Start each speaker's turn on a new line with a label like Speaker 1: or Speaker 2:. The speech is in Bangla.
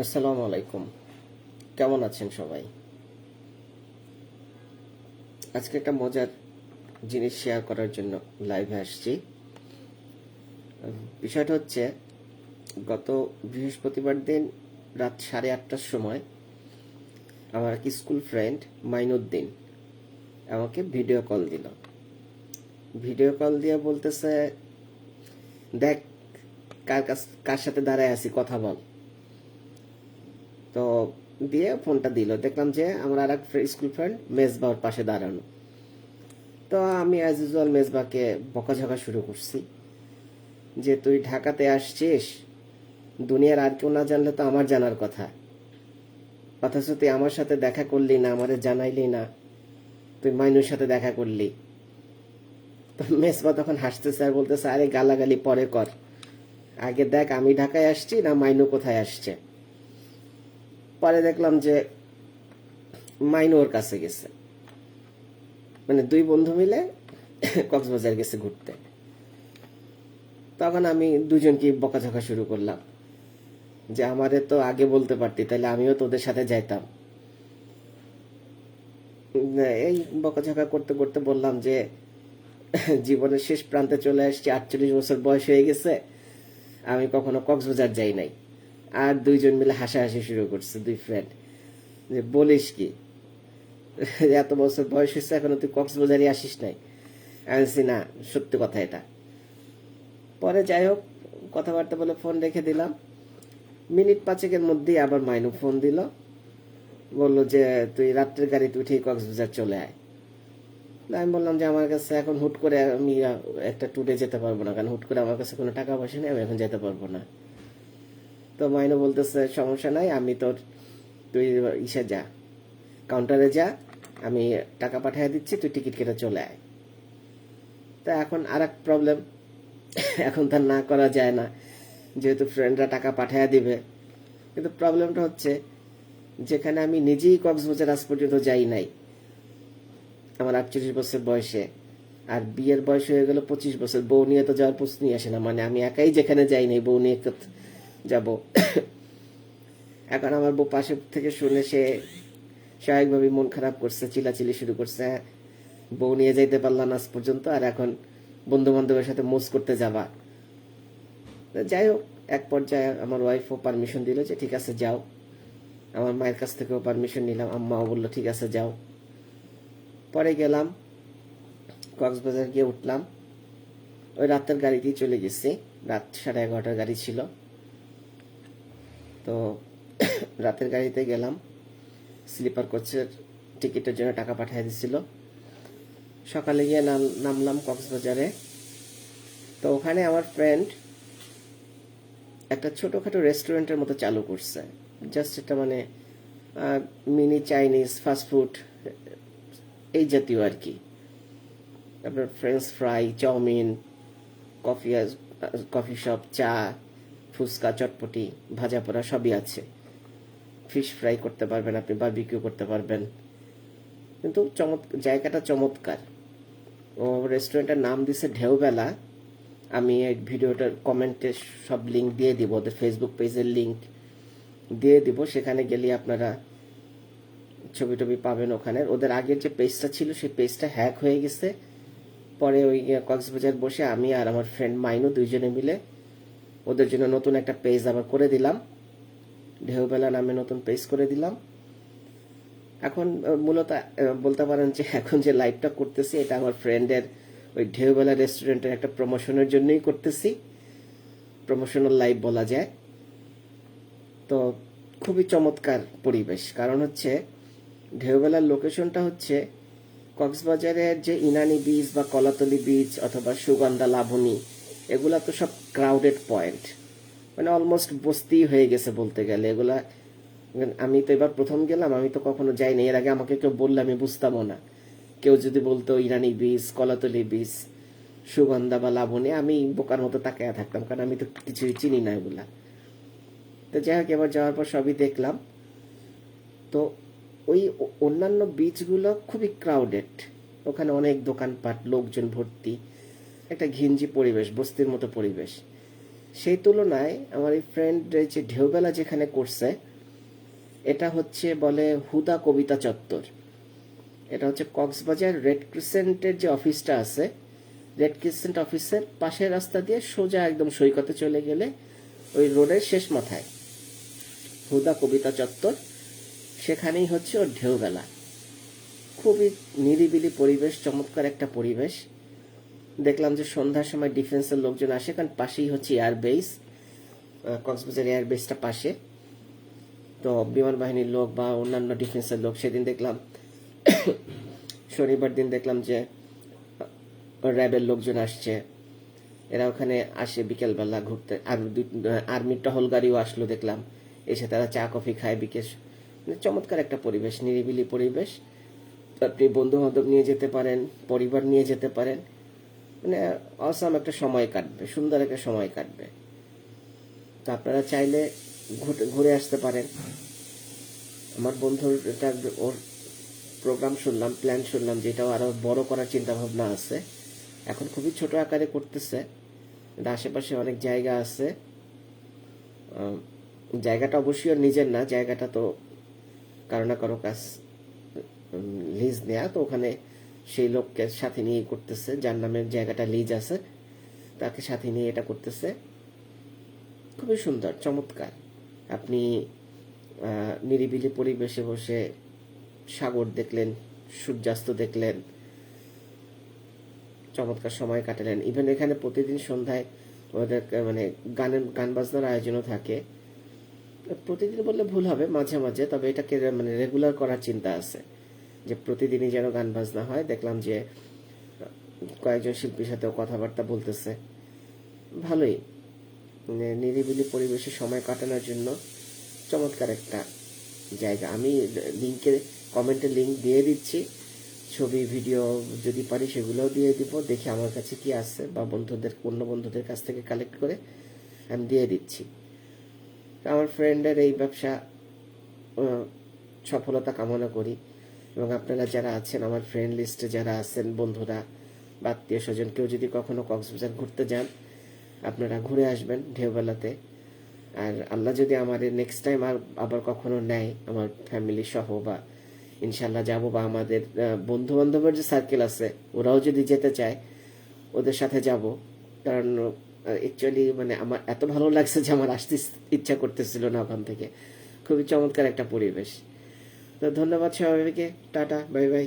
Speaker 1: আসসালামু আলাইকুম। কেমন আছেন সবাই? আজকে একটা মজার জিনিস শেয়ার করার জন্য লাইভে আসছি। বিষয়টা হচ্ছে, গত বৃহস্পতিবার দিন রাত 8:30টার সময় আমার এক স্কুল ফ্রেন্ড মাইনুদ্দিন আমাকে ভিডিও কল দিল। ভিডিও কল দিয়ে বলতেছে, দেখ কার সাথে দাঁড়ায় আছি, কথা বল। তো দিয়ে ফোনটা দিল, দেখলাম যে আমার আর এক স্কুল ফ্রেন্ড মেজবাওর পাশে দাঁড়ানো। তো আমি অ্যাজ ইউজুয়াল মেজবাকে বকাঝকা শুরু করছি যে, তুই ঢাকাতে আসছিস, দুনিয়ার আর কেউ না জানলে তো আমার জানার কথা, অথচ তুই আমার সাথে দেখা করলি না, আমারে জানাইলি না, তুই মাইনুর সাথে দেখা করলি। তো মেজবা তখন হাসতেছে আর বলতেছে, আরে গালাগালি পরে কর, আগে দেখ আমি ঢাকায় আসছি না মাইনু কোথায় আসছে। পরে দেখলাম যে মাইনু ওর কাছে গেছে, মানে দুই বন্ধু মিলে কক্সবাজার গেছে ঘুরতে। তখন আমি দুজনকে বকাঝকা শুরু করলাম যে, আমারে তো আগে বলতে পারতি, তাহলে আমিও তোদের সাথে যাইতাম। এই বকাঝকা করতে করতে বললাম যে, জীবনের শেষ প্রান্তে চলে আসছি, 48 বছর বয়স হয়ে গেছে, আমি কখনো কক্সবাজার যাই নাই। আর দুইজন মিলে হাসাহাসি শুরু করছে, দুই ফ্রেন্ড, যে বলিস কি, এত বছর বয়স হয়েছে এখনো তুই কক্সবাজারই আসিস নাই। আমি বলছি, না সত্যি কথা এটা। পরে যাই হোক, কথাবার্তা বলে ফোন রেখে দিলাম। মিনিট 5-এর মধ্যেই আবার মাইনু ফোন দিল, বললো যে তুই রাত্রের গাড়িতে উঠেই কক্সবাজার চলে আয়। আমি বললাম যে আমার কাছে এখন হুট করে আমি একটা ট্যুরে যেতে পারবো না, কারণ হুট করে আমার কাছে কোনো টাকা পয়সা নেই, আমি এখন যেতে পারবো না। তো মাইনু বলতেছে, সমস্যা নাই, আমি তোর, তুই ইসে যা, কাউন্টারে যা, আমি টাকা পাঠিয়ে দিচ্ছি, তুই টিকিট কেটে চলে আয়। তা এখন আর এক প্রবলেম, এখন তার না করা যায় না, যেহেতু ফ্রেন্ডরা টাকা পাঠিয়ে দিবে। কিন্তু প্রবলেমটা হচ্ছে, যেখানে আমি নিজেই কক্সবাজার আজ পর্যন্ত যাই নাই, আমার 48 বছর বয়সে, আর বিয়ের বয়স হয়ে গেল 25 বছর, বউ নিয়ে তো যাওয়ার প্রশ্নই আসে না। মানে আমি একাই যেখানে যাই নাই, বউ নিয়ে যাব। এখন আমার বউ পাশে থেকে শুনে সে স্বাভাবিকভাবে মন খারাপ করছে, চিল্লাচিল্লি শুরু করছে, বউ নিয়ে যাইতে পারলাম আজ পর্যন্ত, আর এখন বন্ধু বান্ধবের সাথে মোজ করতে যাবা। যাই হোক, এক পর্যায়ে আমার ওয়াইফও পারমিশন দিল যে ঠিক আছে যাও। আমার মায়ের কাছ থেকেও পারমিশন নিলাম, আম্মাও বললো ঠিক আছে যাও। পরে গেলাম, কক্সবাজার গিয়ে উঠলাম, ওই রাতের গাড়িতেই চলে গেছি, রাত 11:30টার গাড়ি ছিল। তো রাতের গাড়িতে গেলাম, স্লিপার কোচের টিকিটের জন্য টাকা পাঠিয়ে দিছিল। সকালে গিয়ে নামলাম কক্সবাজারে। তো ওখানে আমার ফ্রেন্ড একটা ছোটোখাটো রেস্টুরেন্টের মতো চালু করছে, জাস্ট এটা মানে মিনি চাইনিজ ফাস্টফুড এই জাতীয় আর কি। আপনার french fry, chowmein, coffee, coffee shop, চা, ফুচকা, চটপটি, ভাজা পোড়া সবই আছে। ফিশ ফ্রাই করতে পারবেন আপনি, বারবিকিউ করতে পারবেন। কিন্তু জায়গাটা চমৎকার। ও রেস্টুরেন্টের নাম দিছে ঢেউবেলা। আমি এই ভিডিওটার কমেন্টে সব লিঙ্ক দিয়ে দিব, ওদের ফেসবুক পেজের লিঙ্ক দিয়ে দিব, সেখানে গেলে আপনারা ছবি টবি পাবেন। ওখানে ওদের আগের যে পেজটা ছিল সেই পেজটা হ্যাক হয়ে গেছে। পরে ওই কক্সবাজার বসে আমি আর আমার ফ্রেন্ড মাইনু দুইজনে মিলে ওদের জন্য নতুন একটা পেজ আবার করে দিলাম, ঢেউবেলা নামে নতুন পেজ করে দিলাম। এখন মূলত বলতে পারেন যে এখন যে লাইভটা করতেছি এটা আমার ফ্রেন্ডের ওই ঢেউবেলা রেস্টুরেন্টের একটা প্রমোশনের জন্যই করতেছি, প্রমোশনাল লাইভ বলা যায়। তো খুবই চমৎকার পরিবেশ, কারণ হচ্ছে ঢেউবেলার লোকেশনটা হচ্ছে কক্সবাজারের যে ইনানি বিচ বা কলাতলি বিচ অথবা সুগন্ধা, লাবণী, এগুলা তো সব ক্রাউডেড পয়েন্ট, মানে অলমোস্ট বস্তি হয়ে গেছে বলতে গেলে এগুলা। আমি তো এবার প্রথম গেলাম, আমি তো কখনো যাইনি, এর আগে আমাকে কেউ বললে আমি বুঝতামও না। কেউ যদি বলতো ইরানি বিচ, কলাতলি বিচ, সুগন্ধা বা লাবণী, আমি বোকার মতো তাকায়া থাকতাম, কারণ আমি তো কিছুই চিনি না এগুলা। তো যাই হোক, এবার যাওয়ার পর সবই দেখলাম। তো ওই অন্যান্য বিচগুলো খুবই ক্রাউডেড, ওখানে অনেক দোকানপাট, লোকজন ভর্তি, একটা ঘিঞ্জি পরিবেশ, বস্তির মতো পরিবেশ। সেই তুলনায় আমার এই ফ্রেন্ড যে ঢেউবেলা যেখানে করছে, এটা হচ্ছে বলে হুদা কবিতা চত্বর। এটা হচ্ছে কক্সবাজার রেড ক্রিসেন্টের যে অফিসটা আছে, রেড ক্রিসেন্ট অফিসের পাশের রাস্তা দিয়ে সোজা একদম সৈকতে চলে গেলে ওই রোডের শেষ মাথায় হুদা কবিতা চত্বর, সেখানেই হচ্ছে ওর ঢেউবেলা। খুবই নিরিবিলি পরিবেশ, চমৎকার একটা পরিবেশ। দেখলাম যে সন্ধ্যার সময় ডিফেন্সের লোকজন আসে, কারণ পাশেই হচ্ছে এয়ারবেস, কক্সবাজার এয়ারবেসটা পাশে। তো বিমান বাহিনীর লোক বা অন্যান্য ডিফেন্সের লোক, সেদিন দেখলাম শনিবার দিন দেখলাম যে র্যাবের লোকজন আসছে, এরা ওখানে আসে বিকেলবেলা ঘুরতে। আর আর্মির টহল গাড়িও আসলো দেখলাম, এসে তারা চা কফি খায় বিকেল। চমৎকার একটা পরিবেশ, নিরিবিলি পরিবেশ। আপনি বন্ধু বান্ধব নিয়ে যেতে পারেন, পরিবার নিয়ে যেতে পারেন, মানে অসাম একটা সময় কাটবে, সুন্দর একটা সময় কাটবে। তো আপনারা চাইলে ঘুরে আসতে পারেন। আমার বন্ধুর এটা ওর প্রোগ্রাম শুনলাম, প্ল্যান শুনলাম, যেটাও আরো বড় করার চিন্তা ভাবনা আছে। এখন খুবই ছোট আকারে করতেছে, আশেপাশে অনেক জায়গা আছে। জায়গাটা অবশ্যই ওর নিজের না, জায়গাটা তো কারো না কারো কাছ লিজ নেয়া, তো ওখানে সেই লোককে সাথে নিয়ে করতেছে, যার নামের জায়গাটা লিজ আছে, তাকে সাথে নিয়ে এটা করতেছে। খুবই সুন্দর, চমৎকার। আপনি নিরিবিলি পরিবেশে বসে সাগর দেখলেন, সূর্যাস্ত দেখলেন, চমৎকার সময় কাটালেন। ইভেন এখানে প্রতিদিন সন্ধ্যায় ওদের মানে গান বাজনার আয়োজনও থাকে। প্রতিদিন বললে ভুল হবে, মাঝে মাঝে, তবে এটাকে মানে রেগুলার করার চিন্তা আছে, যে প্রতিদিনই যেন গান বাজনা হয়। দেখলাম যে কয়েকজন শিল্পীর সাথেও কথাবার্তা বলতেছে। ভালোই, মানে নিরিবিলি পরিবেশে সময় কাটানোর জন্য চমৎকার একটা জায়গা। আমি কমেন্টে লিঙ্ক দিয়ে দিচ্ছি, ছবি ভিডিও যদি পারি সেগুলোও দিয়ে দিব। দেখি আমার কাছে কি আছে, বা অন্য বন্ধুদের কাছ থেকে কালেক্ট করে আমি দিয়ে দিচ্ছি। আমার ফ্রেন্ডের এই ব্যবসা সফলতা কামনা করি। এবং আপনারা যারা আছেন আমার ফ্রেন্ড লিস্টে, যারা আছেন বন্ধুরা বা আত্মীয় স্বজন, কেউ যদি কখনো কক্সবাজার ঘুরতে যান, আপনারা ঘুরে আসবেন ঢেউবেলাতে। আর আল্লাহ যদি আমার নেক্সট টাইম আবার কখনো নেয় আমার ফ্যামিলি সহ, বা ইনশাল্লাহ যাব, বা আমাদের বন্ধু বান্ধবের যে সার্কেল আছে ওরাও যদি যেতে চায়, ওদের সাথে যাব। কারণ অ্যাকচুয়ালি মানে আমার এত ভালো লাগছে যে আমার আসতে ইচ্ছা করতেছিল না ওখান থেকে। খুবই চমৎকার একটা পরিবেশ। তো ধন্যবাদ সবাইকে, টাটা, বাই বাই।